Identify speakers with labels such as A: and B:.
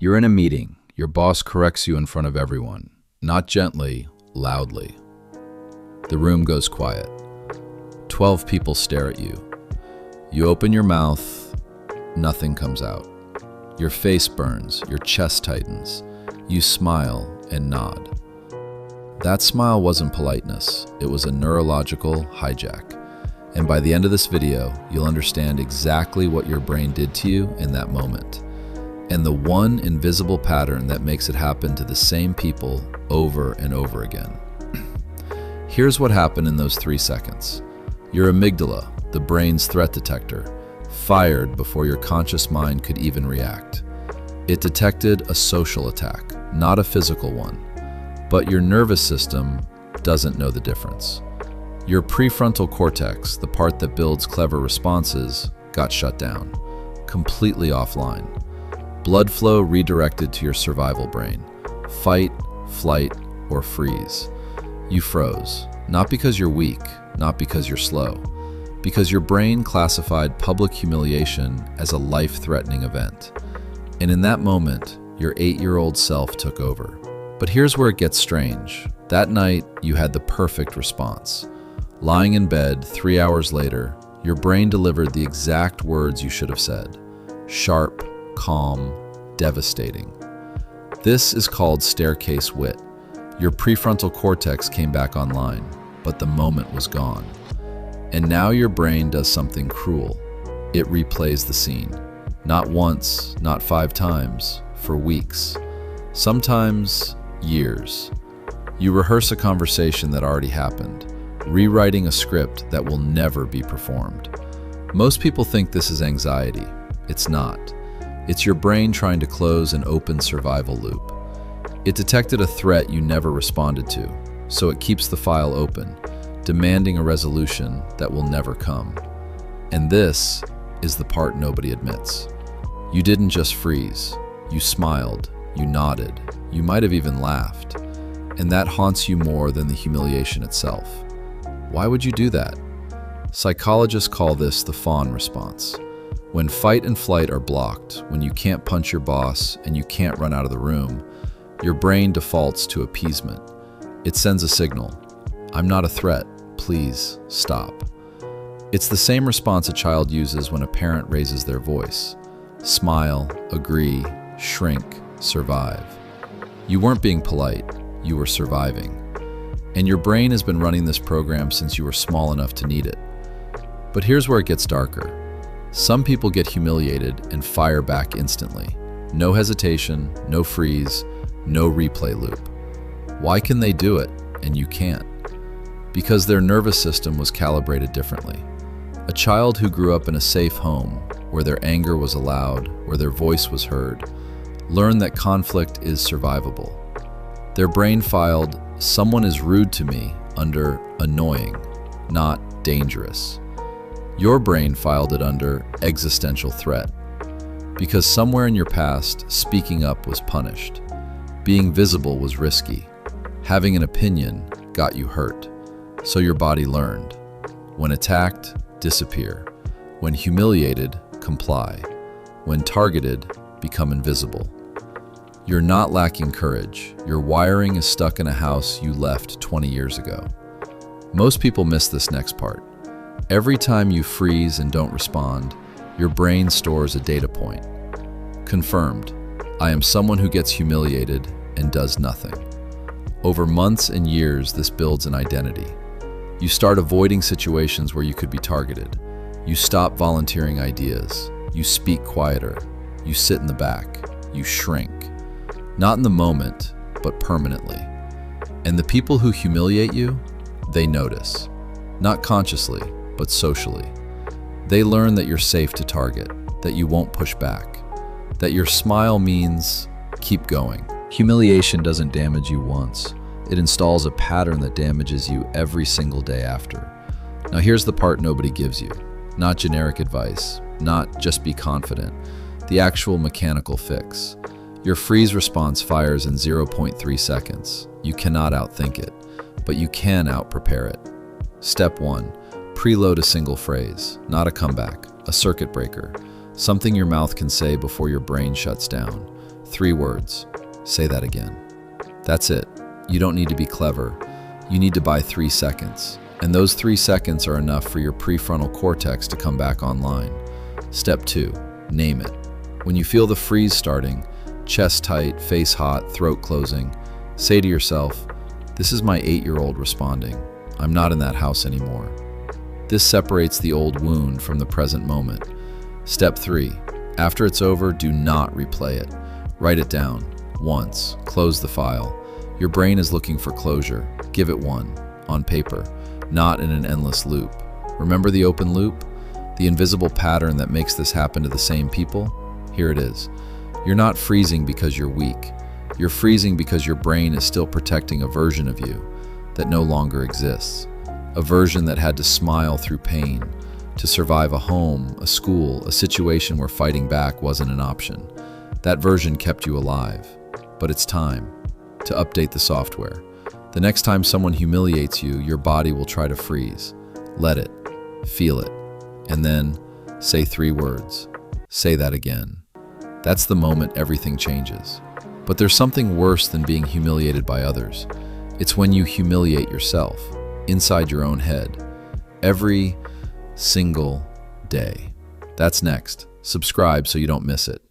A: You're in a meeting. Your boss corrects you in front of everyone. Not gently, loudly. The room goes quiet. 12 people stare at you. You open your mouth, nothing comes out. Your face burns, your chest tightens. You smile and nod. That smile wasn't politeness, it was a neurological hijack. And by the end of this video, you'll understand exactly what your brain did to you in that moment. And the one invisible pattern that makes it happen to the same people over and over again. Here's what happened in those 3 seconds. Your amygdala, the brain's threat detector, fired before your conscious mind could even react. It detected a social attack, not a physical one. But your nervous system doesn't know the difference. Your prefrontal cortex, the part that builds clever responses, got shut down, completely offline. Blood flow redirected to your survival brain. Fight, flight, or freeze. You froze, not because you're weak, not because you're slow, because your brain classified public humiliation as a life-threatening event. And in that moment, your 8-year-old self took over. But here's where it gets strange. That night, you had the perfect response. Lying in bed 3 hours later, your brain delivered the exact words you should have said. Sharp, calm, devastating. This is called staircase wit. Your prefrontal cortex came back online, but the moment was gone. And now your brain does something cruel. It replays the scene. Not once, not 5 times, for weeks. Sometimes years. You rehearse a conversation that already happened, rewriting a script that will never be performed. Most people think this is anxiety. It's not. It's your brain trying to close an open survival loop. It detected a threat you never responded to, so it keeps the file open, demanding a resolution that will never come. And this is the part nobody admits. You didn't just freeze. You smiled. You nodded. You might have even laughed. And that haunts you more than the humiliation itself. Why would you do that? Psychologists call this the fawn response. When fight and flight are blocked, when you can't punch your boss and you can't run out of the room, your brain defaults to appeasement. It sends a signal. I'm not a threat. Please stop. It's the same response a child uses when a parent raises their voice. Smile, agree, shrink, survive. You weren't being polite, you were surviving. And your brain has been running this program since you were small enough to need it. But here's where it gets darker. Some people get humiliated and fire back instantly. No hesitation, no freeze, no replay loop. Why can they do it and you can't? Because their nervous system was calibrated differently. A child who grew up in a safe home, where their anger was allowed, where their voice was heard, learned that conflict is survivable. Their brain filed, "Someone is rude to me," under annoying, not dangerous. Your brain filed it under existential threat. Because somewhere in your past, speaking up was punished. Being visible was risky. Having an opinion got you hurt. So your body learned. When attacked, disappear. When humiliated, comply. When targeted, become invisible. You're not lacking courage. Your wiring is stuck in a house you left 20 years ago. Most people miss this next part. Every time you freeze and don't respond, your brain stores a data point. Confirmed. I am someone who gets humiliated and does nothing. Over months and years, this builds an identity. You start avoiding situations where you could be targeted. You stop volunteering ideas. You speak quieter. You sit in the back. You shrink. Not in the moment, but permanently. And the people who humiliate you, they notice. Not consciously, but socially. They learn that you're safe to target, that you won't push back, that your smile means keep going. Humiliation doesn't damage you once. It installs a pattern that damages you every single day after. Now here's the part nobody gives you. Not generic advice, not just be confident, the actual mechanical fix. Your freeze response fires in 0.3 seconds. You cannot outthink it, but you can out-prepare it. Step 1. Preload a single phrase, not a comeback, a circuit breaker, something your mouth can say before your brain shuts down. 3 words. Say that again. That's it. You don't need to be clever. You need to buy 3 seconds. And those 3 seconds are enough for your prefrontal cortex to come back online. Step 2, name it. When you feel the freeze starting, chest tight, face hot, throat closing, say to yourself, "This is my 8-year-old responding. I'm not in that house anymore." This separates the old wound from the present moment. Step 3, after it's over, do not replay it. Write it down. Once. Close the file. Your brain is looking for closure. Give it one. On paper. Not in an endless loop. Remember the open loop? The invisible pattern that makes this happen to the same people? Here it is. You're not freezing because you're weak. You're freezing because your brain is still protecting a version of you that no longer exists. A version that had to smile through pain, to survive a home, a school, a situation where fighting back wasn't an option. That version kept you alive. But it's time to update the software. The next time someone humiliates you, your body will try to freeze. Let it. Feel it. And then say 3 words. Say that again. That's the moment everything changes. But there's something worse than being humiliated by others. It's when you humiliate yourself, inside your own head, every single day. That's next. Subscribe so you don't miss it.